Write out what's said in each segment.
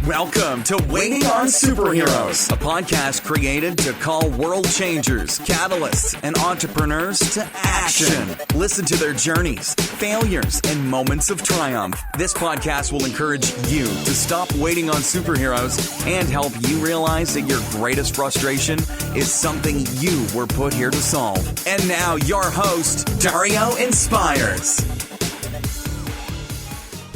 Welcome to Waiting on Superheroes, a podcast created to call world changers, catalysts, and entrepreneurs to action. Listen to their journeys, failures, and moments of triumph. This podcast will encourage you to stop waiting on superheroes and help you realize that your greatest frustration is something you were put here to solve. And now, your host, Dario Inspires.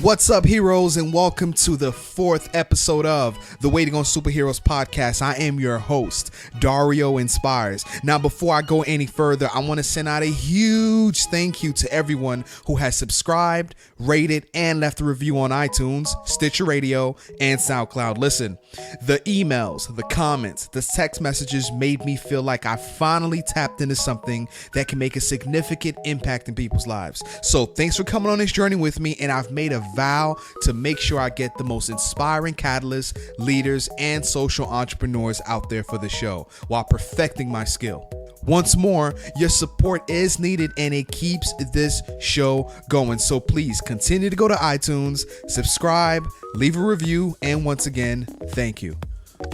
What's up, heroes, and welcome to the fourth episode of the Waiting on Superheroes podcast. I am your host, Dario Inspires. Now, before I go any further, I want to send out a huge thank you to everyone who has subscribed, rated, and left a review on iTunes, Stitcher Radio, and SoundCloud. Listen, the emails, the comments, the text messages made me feel like I finally tapped into something that can make a significant impact in people's lives. So thanks for coming on this journey with me, and I've made a vow to make sure I get the most inspiring catalysts, leaders, and social entrepreneurs out there for the show while perfecting my skill. Once more, your support is needed and it keeps this show going. So please continue to go to iTunes, subscribe, leave a review, and once again, thank you.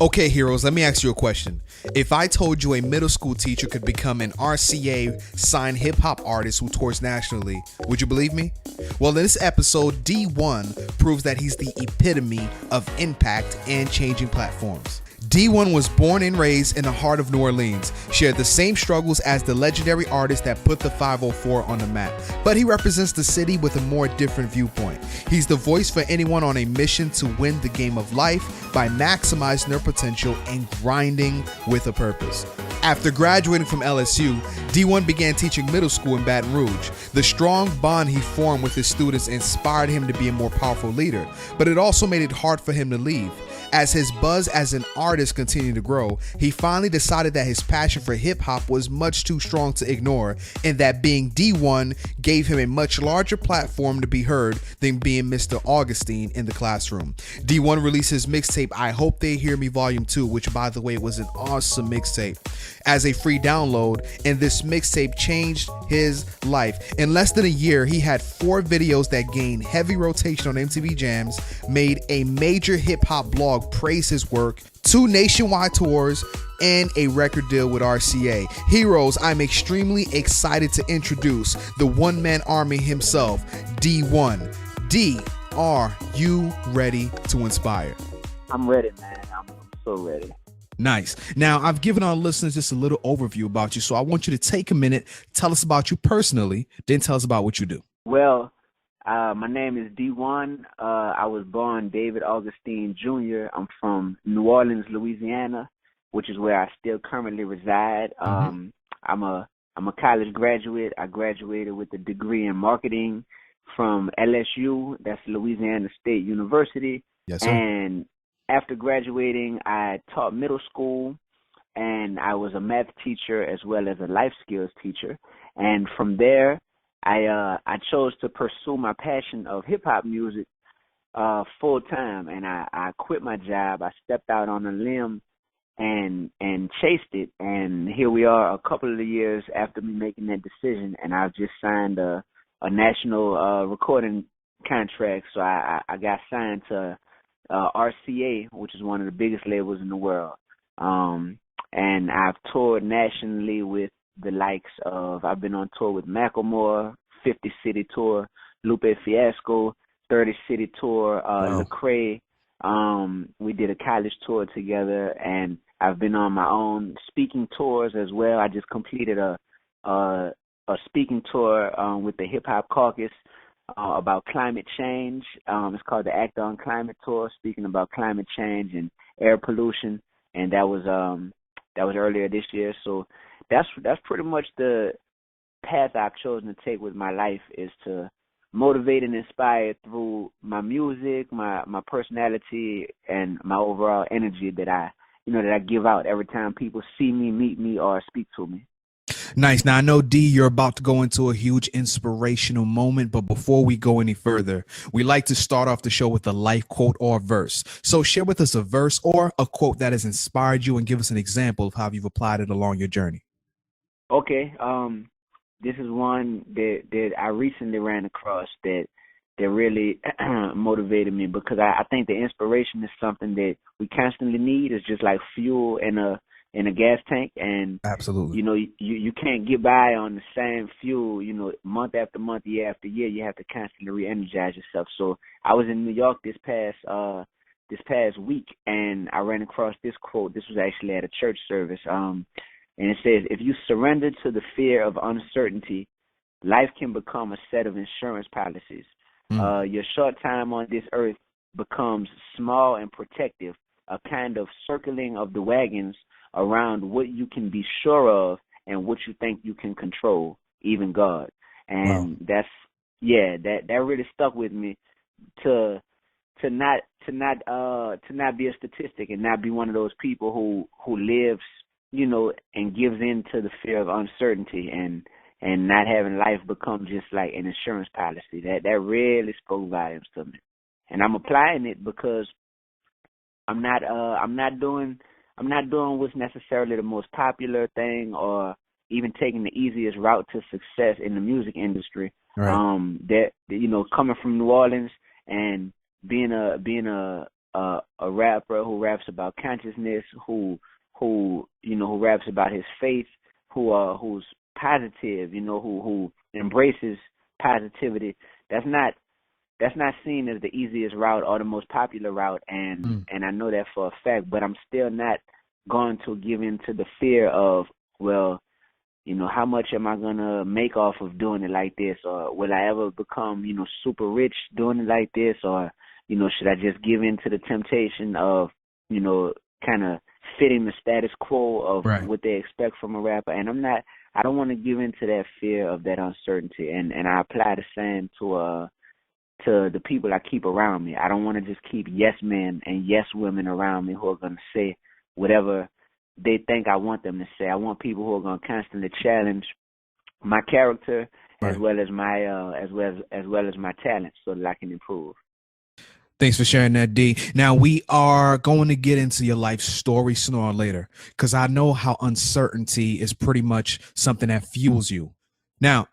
Okay, heroes, let me ask you a question. If I told you a middle school teacher could become an RCA signed hip-hop artist who tours nationally, would you believe me? Well, in this episode, Dee-1 proves that he's the epitome of impact and changing platforms. Dee-1 was born and raised in the heart of New Orleans, shared the same struggles as the legendary artist that put the 504 on the map, but he represents the city with a more different viewpoint. He's the voice for anyone on a mission to win the game of life by maximizing their potential and grinding with a purpose. After graduating from LSU, Dee-1 began teaching middle school in Baton Rouge. The strong bond he formed with his students inspired him to be a more powerful leader, but it also made it hard for him to leave. As his buzz as an artist continued to grow, he finally decided that his passion for hip-hop was much too strong to ignore, and that being Dee-1 gave him a much larger platform to be heard than being Mr. Augustine in the classroom. Dee-1 released his mixtape, I Hope They Hear Me Volume 2, which by the way was an awesome mixtape, as a free download, and this mixtape changed his life. In less than a year, he had 4 videos that gained heavy rotation on MTV Jams, made a major hip-hop blog praise his work, 2 nationwide tours, and a record deal with RCA. Heroes, I'm extremely excited to introduce the one-man army himself, Dee-1. D, are you ready to inspire? I'm ready, man. I'm so ready. Nice. Now, I've given our listeners just a little overview about you, so I want you to take a minute, tell us about you personally, then tell us about what you do. Well, my name is Dee-1. I was born David Augustine Jr. I'm from New Orleans, Louisiana, which is where I still currently reside. I'm a college graduate. I graduated with a degree in marketing from LSU. That's Louisiana State University. Yes, sir. And after graduating, I taught middle school, and I was a math teacher as well as a life skills teacher. And from there, I chose to pursue my passion of hip-hop music full time, and I quit my job. I stepped out on a limb and chased it, and here we are a couple of years after me making that decision, and I've just signed a national recording contract. So I got signed to RCA, which is one of the biggest labels in the world, and I've toured nationally with the likes of, I've been on tour with Macklemore, 50 City Tour, Lupe Fiasco, 30 City Tour, Lecrae. We did a college tour together, and I've been on my own speaking tours as well. I just completed a speaking tour with the Hip Hop Caucus about climate change. It's called the Act on Climate Tour, speaking about climate change and air pollution, and that was earlier this year. So that's pretty much the path I've chosen to take with my life, is to motivate and inspire through my music, my personality, and my overall energy that I give out every time people see me, meet me, or speak to me. Nice. Now, I know, D, you're about to go into a huge inspirational moment, but before we go any further, we like to start off the show with a life quote or verse. So share with us a verse or a quote that has inspired you and give us an example of how you've applied it along your journey. Okay. This is one that I recently ran across that really motivated me, because I think the inspiration is something that we constantly need. It's just like fuel in a gas tank, and Absolutely. you know, you can't get by on the same fuel, you know, month after month, year after year. You have to constantly re-energize yourself. So I was in New York this past week, and I ran across this quote. This was actually at a church service, and it says, "If you surrender to the fear of uncertainty, life can become a set of insurance policies. Your short time on this earth becomes small and protective, a kind of circling of the wagons around what you can be sure of and what you think you can control, even God." And that really stuck with me, to not be a statistic and not be one of those people who lives, you know, and gives in to the fear of uncertainty and not having life become just like an insurance policy. That really spoke volumes to me. And I'm applying it, because I'm not doing what's necessarily the most popular thing, or even taking the easiest route to success in the music industry. Right. That, you know, coming from New Orleans and being a rapper who raps about consciousness, who raps about his faith, who's positive, you know, who embraces positivity. That's not seen as the easiest route or the most popular route, and I know that for a fact. But I'm still not going to give in to the fear of, well, you know, how much am I gonna make off of doing it like this, or will I ever become, you know, super rich doing it like this, or, you know, should I just give in to the temptation of, you know, kind of fitting the status quo of what they expect from a rapper? And I don't want to give in to that fear of that uncertainty, and I apply the same to the people I keep around me. I don't want to just keep yes men and yes women around me who are going to say whatever they think I want them to say. I want people who are going to constantly challenge my character, as well as my my talents, so that I can improve. Thanks for sharing that, D. Now, we are going to get into your life story sooner or later, because I know how uncertainty is pretty much something that fuels you. Now,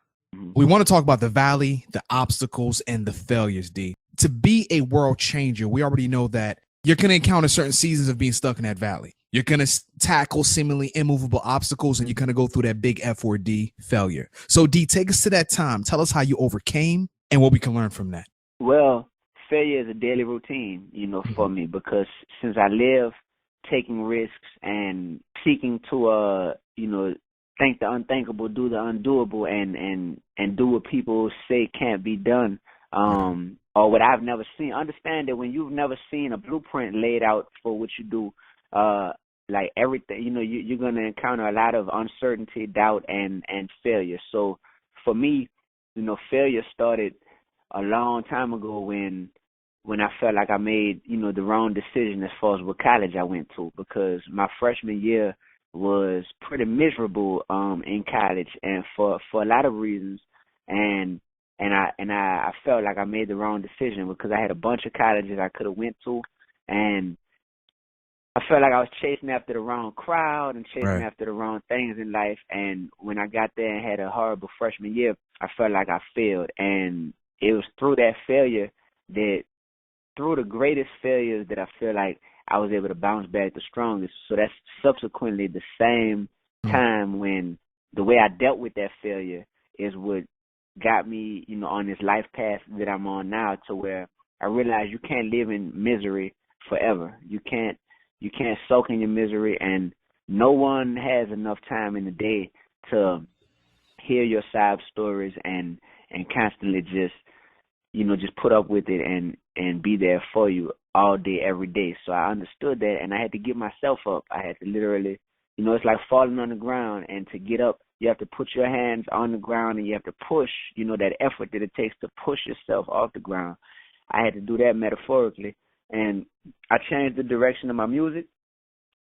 we want to talk about the valley, the obstacles, and the failures, D. To be a world changer, we already know that you're going to encounter certain seasons of being stuck in that valley. You're going to tackle seemingly immovable obstacles, and you're going to go through that big F or D, failure. So, D, take us to that time. Tell us how you overcame and what we can learn from that. Well, failure is a daily routine, you know, for me, because since I live taking risks and seeking to, you know, think the unthinkable, do the undoable, and do what people say can't be done, or what I've never seen. Understand that when you've never seen a blueprint laid out for what you do, like everything, you know, you're going to encounter a lot of uncertainty, doubt, and failure. So for me, you know, failure started a long time ago when I felt like I made, you know, the wrong decision as far as what college I went to, because my freshman year was pretty miserable in college, and for a lot of reasons, and I felt like I made the wrong decision, because I had a bunch of colleges I could have went to, and I felt like I was chasing after the wrong crowd and chasing after the wrong things in life. And when I got there and had a horrible freshman year, I felt like I failed. And it was through that failure, through the greatest failures, that I feel like I was able to bounce back the strongest. So that's subsequently the same time when the way I dealt with that failure is what got me, you know, on this life path that I'm on now, to where I realized you can't live in misery forever. You can't soak in your misery, and no one has enough time in the day to hear your side stories and constantly just, you know, just put up with it and be there for you all day, every day. So I understood that, and I had to get myself up. I had to literally, you know, it's like falling on the ground, and to get up, you have to put your hands on the ground, and you have to push, you know, that effort that it takes to push yourself off the ground. I had to do that metaphorically, and I changed the direction of my music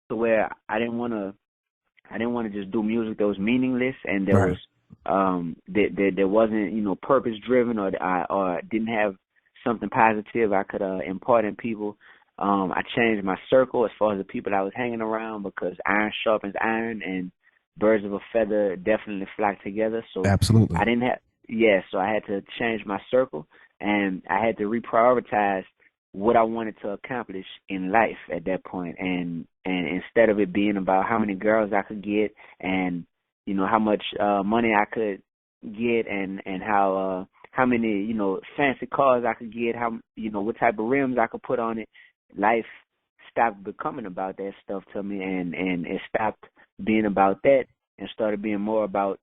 to where I didn't want to just do music that was meaningless, and there was there wasn't, you know, purpose driven, or didn't have something positive I could impart in people. I changed my circle as far as the people I was hanging around, because iron sharpens iron, and birds of a feather definitely flock together. So absolutely, so I had to change my circle. and I had to reprioritize what I wanted to accomplish in life at that point. And instead of it being about how many girls I could get and, you know, how much money I could get and how many, you know, fancy cars I could get, how, you know, what type of rims I could put on it, life stopped becoming about that stuff to me, and it stopped being about that and started being more about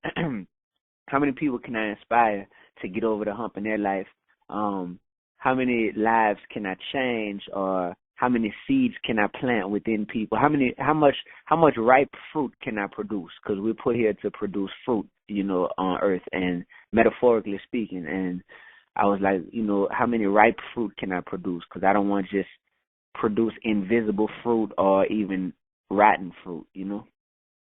how many people can I inspire to get over the hump in their life? How many lives can I change, or how many seeds can I plant within people? How much ripe fruit can I produce? Because we're put here to produce fruit, you know, on earth, and metaphorically speaking. And I was like, you know, how many ripe fruit can I produce? Because I don't want to just produce invisible fruit or even rotten fruit, you know?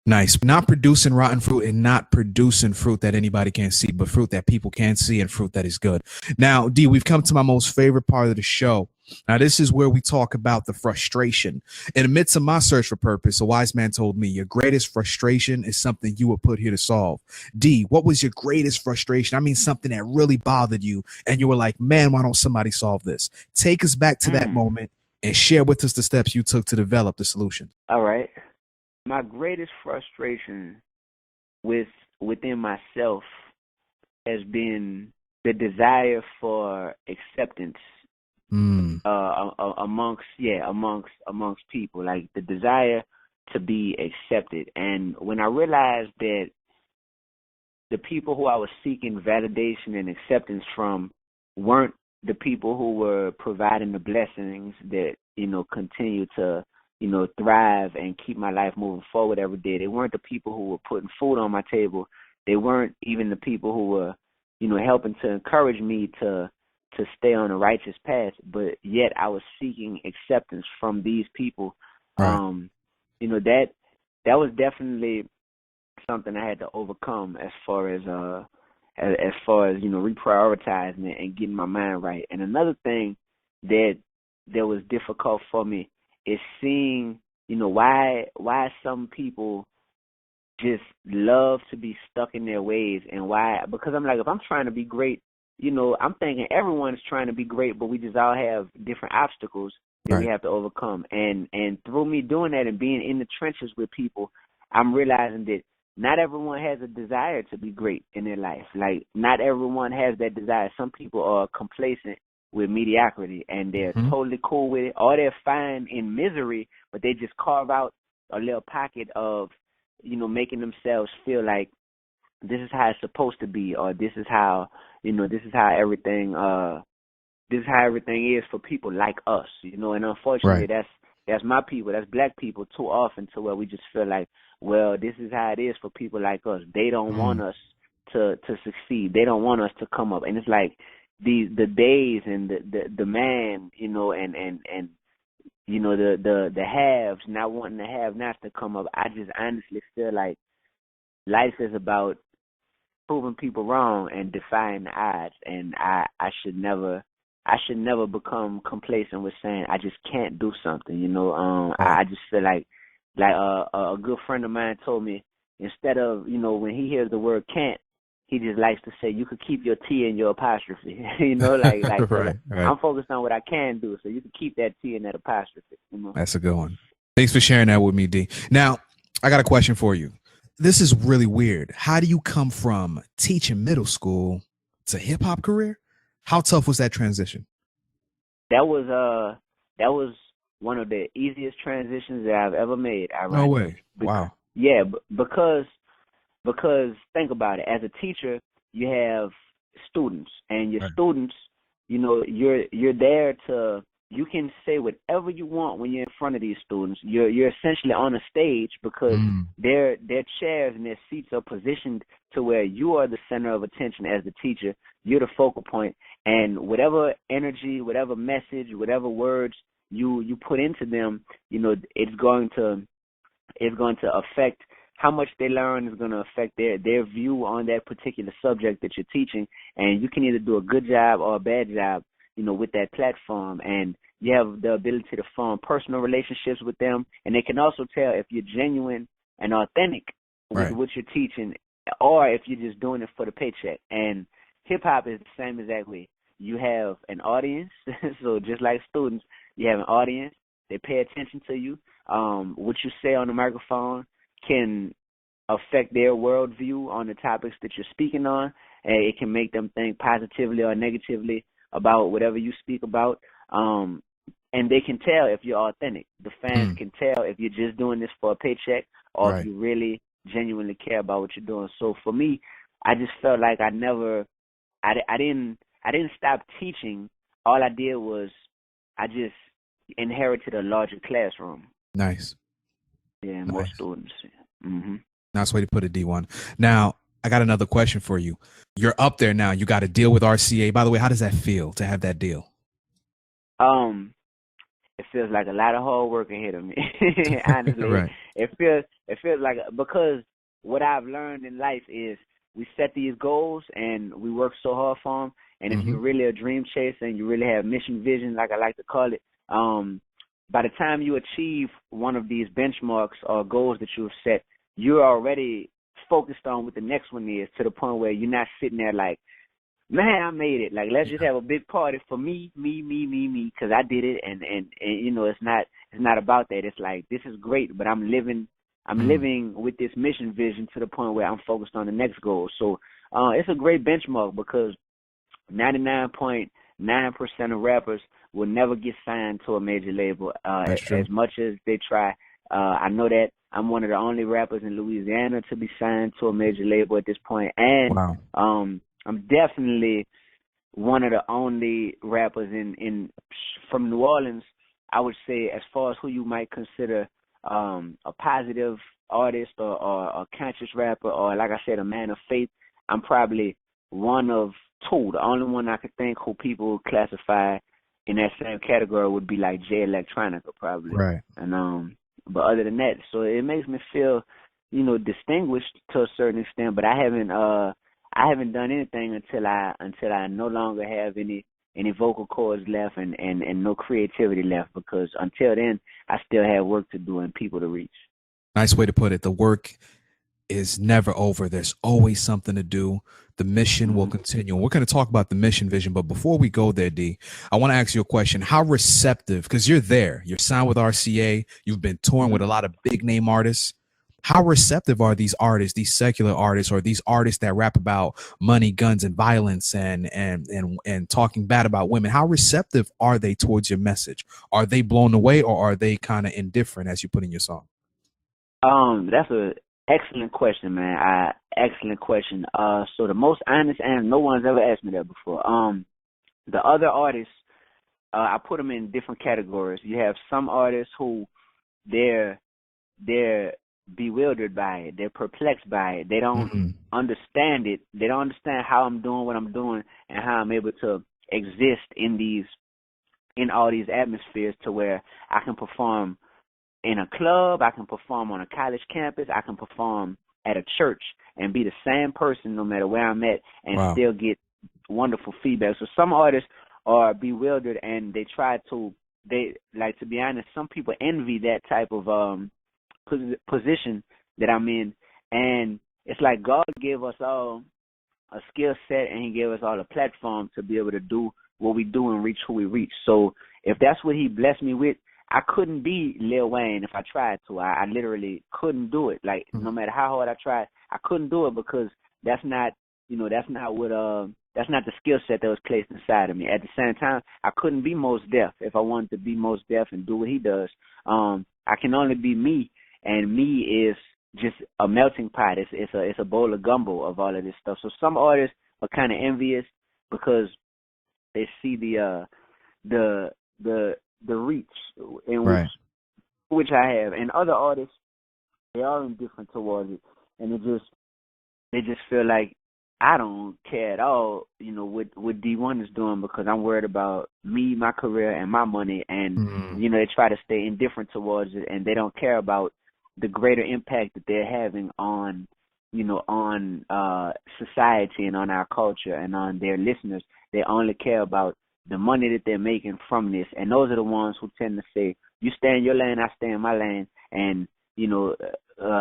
Nice. Not producing rotten fruit and not producing fruit that anybody can see, but fruit that people can see and fruit that is good. Now, D, we've come to my most favorite part of the show. Now, this is where we talk about the frustration. In the midst of my search for purpose, a wise man told me your greatest frustration is something you were put here to solve. D, what was your greatest frustration? I mean, something that really bothered you and you were like, man, why don't somebody solve this? Take us back to that moment and share with us the steps you took to develop the solution. All right. My greatest frustration within myself has been the desire for acceptance amongst people, like the desire to be accepted. And when I realized that the people who I was seeking validation and acceptance from weren't the people who were providing the blessings that, you know, continue to, you know, thrive and keep my life moving forward every day. They weren't the people who were putting food on my table. They weren't even the people who were, you know, helping to encourage me to stay on a righteous path. But yet I was seeking acceptance from these people. Right. You know, that was definitely something I had to overcome as far as you know, reprioritizing it and getting my mind right. And another thing that was difficult for me is seeing, you know, why some people just love to be stuck in their ways, and why, because I'm like, if I'm trying to be great, you know, I'm thinking everyone's trying to be great, but we just all have different obstacles that we have to overcome. And through me doing that and being in the trenches with people, I'm realizing that not everyone has a desire to be great in their life. Like, not everyone has that desire. Some people are complacent with mediocrity, and they're totally cool with it, or they're fine in misery, but they just carve out a little pocket of, you know, making themselves feel like this is how it's supposed to be, or this is how, you know, this is how everything is for people like us, you know. And unfortunately, that's my people, that's black people too often, to where we just feel like, well, this is how it is for people like us. They don't want us to succeed. They don't want us to come up. And it's like, the days and the man, you know, and you know, the haves not wanting the have nots to come up. I just honestly feel like life is about proving people wrong and defying the odds, and I should never become complacent with saying I just can't do something, you know. I just feel like a good friend of mine told me, instead of, you know, when he hears the word can't, he just likes to say, you could keep your T and your apostrophe, you know, like right. I'm focused on what I can do, so you can keep that T and that apostrophe, you know. That's a good one. Thanks for sharing that with me, D. Now, I got a question for you. This is really weird. How do you come from teaching middle school to hip hop career? How tough was that transition? That was one of the easiest transitions that I've ever made. No way. Wow. Yeah, because think about it. As a teacher, you have students, and your students, you know, you're there to, you can say whatever you want when you're in front of these students. You're essentially on a stage, because their chairs and their seats are positioned to where you are the center of attention as the teacher. You're the focal point, and whatever energy, whatever message, whatever words you put into them, you know, it's going to affect how much they learn, is going to affect their view on that particular subject that you're teaching. And you can either do a good job or a bad job, you know, with that platform. And you have the ability to form personal relationships with them. And they can also tell if you're genuine and authentic with what you're teaching, or if you're just doing it for the paycheck. And hip hop is the same exact way. you have an audience. So just like students, you have an audience. They pay attention to you. What you say on the microphone can affect their worldview on the topics that you're speaking on. And it can make them think positively or negatively about whatever you speak about. And they can tell if you're authentic. The fans can tell if you're just doing this for a paycheck or if you really genuinely care about what you're doing. So for me, I just felt like I didn't stop teaching. All I did was I just inherited a larger classroom. Nice. Yeah, more students. Mm-hmm. Nice way to put it, D1. Now, I got another question for you. You're up there now. You got a deal with RCA. By the way, how does that feel to have that deal? It feels like a lot of hard work ahead of me. Honestly, Right. It feels like, because what I've learned in life is we set these goals and we work so hard for them. And if you're really a dream chaser and you really have mission vision, like I like to call it, by the time you achieve one of these benchmarks or goals that you've set, you're already focused on what the next one is, to the point where you're not sitting there like, man, I made it. Like, let's just have a big party for me, because I did it. And you know, it's not about that. It's like, this is great, but I'm living with this mission vision to the point where I'm focused on the next goal. So it's a great benchmark, because 99.9% of rappers will never get signed to a major label, as much as they try. I know that I'm one of the only rappers in Louisiana to be signed to a major label at this point. And I'm definitely one of the only rappers from New Orleans, I would say, as far as who you might consider a positive artist or a conscious rapper, or, like I said, a man of faith. I'm probably one of two. The only one I could think who people classify in that same category would be like Jay Electronica, probably. Right. And but other than that, so it makes me feel, you know, distinguished to a certain extent. But I haven't done anything until I no longer have any vocal cords left and no creativity left, because until then I still have work to do and people to reach. Nice way to put it. The work is never over. There's always something to do. The mission will continue. We're going to talk about the mission vision, but before we go there, D, I want to ask you a question. How receptive, because you're there, you're signed with RCA, you've been touring with a lot of big name artists. How receptive are these artists, these secular artists, or these artists that rap about money, guns, and violence and talking bad about women? How receptive are they towards your message? Are they blown away, or are they kind of indifferent, as you put in your song? That's a excellent question, man. Excellent question. So the most honest answer, no one's ever asked me that before. The other artists, I put them in different categories. You have some artists who they're bewildered by it. They're perplexed by it. They don't understand it. They don't understand how I'm doing what I'm doing and how I'm able to exist in all these atmospheres, to where I can perform in a club, I can perform on a college campus, I can perform at a church and be the same person no matter where I'm at, and still get wonderful feedback. So some artists are bewildered, and they to be honest, some people envy that type of position that I'm in. And it's like God gave us all a skill set, and he gave us all a platform to be able to do what we do and reach who we reach. So if that's what he blessed me with, I couldn't be Lil Wayne if I tried to. I literally couldn't do it. Like, no matter how hard I tried, I couldn't do it, because that's not the skill set that was placed inside of me. At the same time, I couldn't be Mos Def if I wanted to be Mos Def and do what he does. I can only be me, and me is just a melting pot. It's a bowl of gumbo of all of this stuff. So some artists are kind of envious because they see the reach in which I have, and other artists, they are indifferent towards it, and they just feel like I don't care at all, you know, what Dee-1 is doing, because I'm worried about me, my career, and my money, and you know, they try to stay indifferent towards it, and they don't care about the greater impact that they're having on, you know, on society and on our culture and on their listeners. They only care about the money that they're making from this, and those are the ones who tend to say, you stay in your lane, I stay in my lane, and, you know,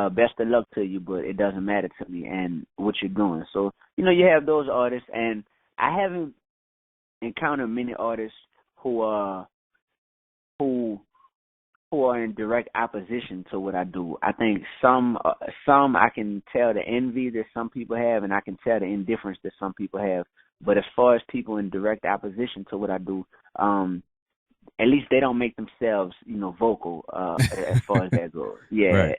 best of luck to you, but it doesn't matter to me and what you're doing. So, you know, you have those artists, and I haven't encountered many artists who who who are in direct opposition to what I do. I think some I can tell the envy that some people have, and I can tell the indifference that some people have. But as far as people in direct opposition to what I do, at least they don't make themselves, vocal as far as that goes. Yeah. Right.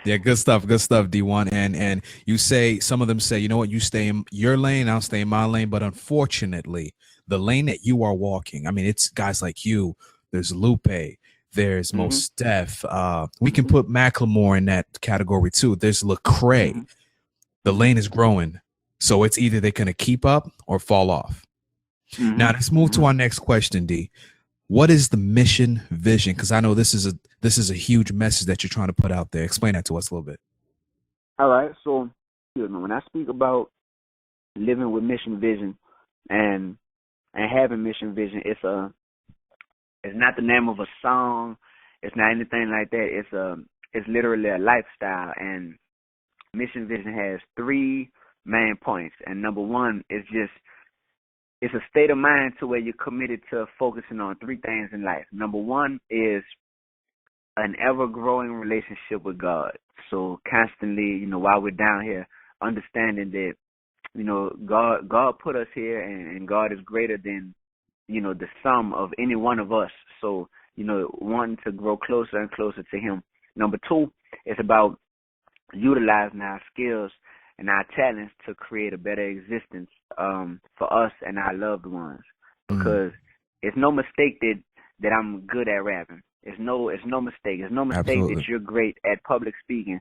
Yeah, good stuff, D1. And you say, some of them say, you know what, you stay in your lane, I'll stay in my lane. But unfortunately, the lane that you are walking, I mean, it's guys like you. There's Lupe, there's Mm-hmm. Mos Def. We can put Macklemore in that category too. There's Lecrae. Mm-hmm. The lane is growing, so it's either they're gonna keep up or fall off. Mm-hmm. Now let's move to our next question, D. What is the mission vision? Because I know this is a huge message that you're trying to put out there. Explain that to us a little bit. All right. So, when I speak about living with mission vision and having mission vision, it's not the name of a song. It's not anything like that. It's literally a lifestyle. And mission vision has 3 main points. And number 1 is it's a state of mind to where you're committed to focusing on 3 things in life. Number 1 is an ever-growing relationship with God. So constantly, while we're down here, understanding that, God put us here, and God is greater than, the sum of any one of us. So, wanting to grow closer and closer to Him. Number 2 is about utilizing our skills and our talents to create a better existence for us and our loved ones. Because it's no mistake that I'm good at rapping. It's no mistake. It's no mistake Absolutely. that you're great at public speaking.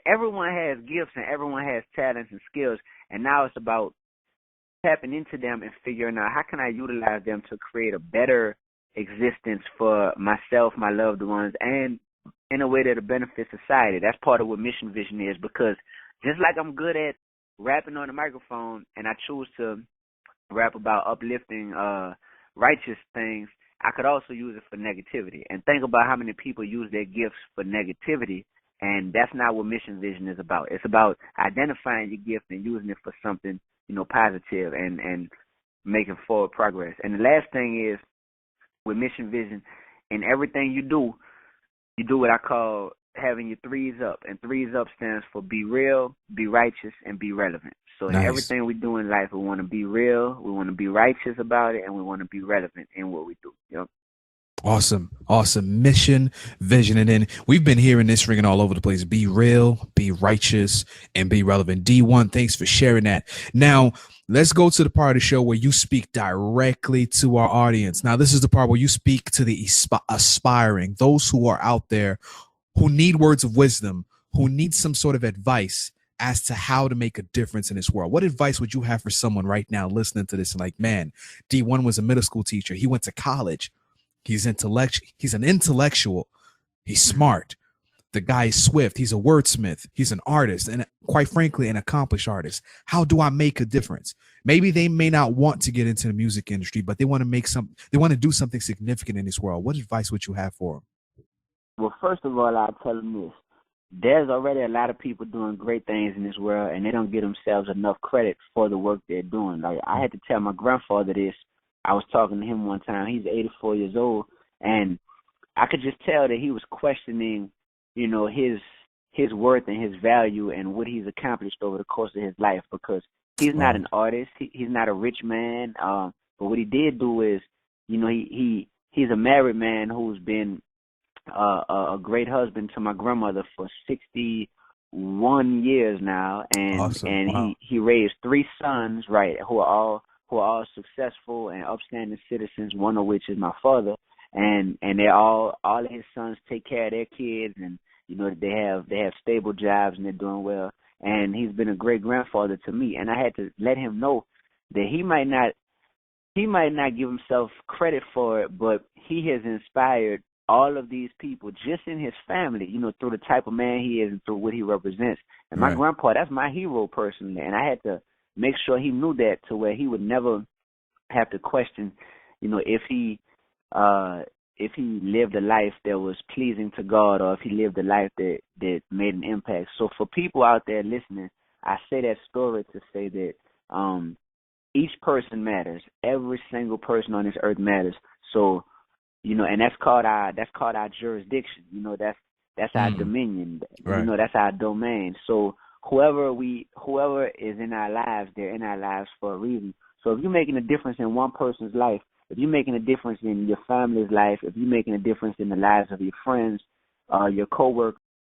Everyone has gifts and everyone has talents and skills, and now it's about tapping into them and figuring out how can I utilize them to create a better existence for myself, my loved ones, and in a way that'll benefit society. That's part of what mission vision is, because just like I'm good at rapping on the microphone and I choose to rap about uplifting righteous things, I could also use it for negativity. And think about how many people use their gifts for negativity, and that's not what mission vision is about. It's about identifying your gift and using it for something, positive and making forward progress. And the last thing is, with mission vision, in everything you do what I call having your 3s up. And 3s up stands for be real, be righteous, and be relevant. So in everything we do in life, we want to be real, we want to be righteous about it, and we want to be relevant in what we do. Yep. Awesome. Mission, vision. And then we've been hearing this ringing all over the place. Be real, be righteous, and be relevant. D1, thanks for sharing that. Now, let's go to the part of the show where you speak directly to our audience. Now, this is the part where you speak to the aspiring, those who are out there who need words of wisdom, who need some sort of advice as to how to make a difference in this world. What advice would you have for someone right now listening to this and like, man, D1 was a middle school teacher. He went to college. He's an intellectual. He's smart. The guy is swift. He's a wordsmith. He's an artist, and quite frankly, an accomplished artist. How do I make a difference? Maybe they may not want to get into the music industry, but they want to do something significant in this world. What advice would you have for them? Well, first of all, I'll tell them this. There's already a lot of people doing great things in this world, and they don't give themselves enough credit for the work they're doing. Like, I had to tell my grandfather this. I was talking to him one time. He's 84 years old, and I could just tell that he was questioning, his worth and his value and what he's accomplished over the course of his life, because he's not an artist. He's not a rich man. But what he did do is, he's a married man who's been a great husband to my grandmother for 61 years now, and Awesome. and Wow. he raised 3 sons, right, who are all successful and upstanding citizens, one of which is my father, and all of his sons take care of their kids, and they have stable jobs and they're doing well, and he's been a great grandfather to me. And I had to let him know that he might not give himself credit for it, but he has inspired all of these people just in his family, through the type of man he is and through what he represents. And my grandpa, that's my hero personally, and I had to make sure he knew that, to where he would never have to question, if he lived a life that was pleasing to God, or if he lived a life that made an impact. So for people out there listening, I say that story to say that each person matters. Every single person on this earth matters. So, and that's called our jurisdiction. That's our dominion. Right. That's our domain. So whoever is in our lives, they're in our lives for a reason. So if you're making a difference in one person's life, if you're making a difference in your family's life, if you're making a difference in the lives of your friends, your coworkers,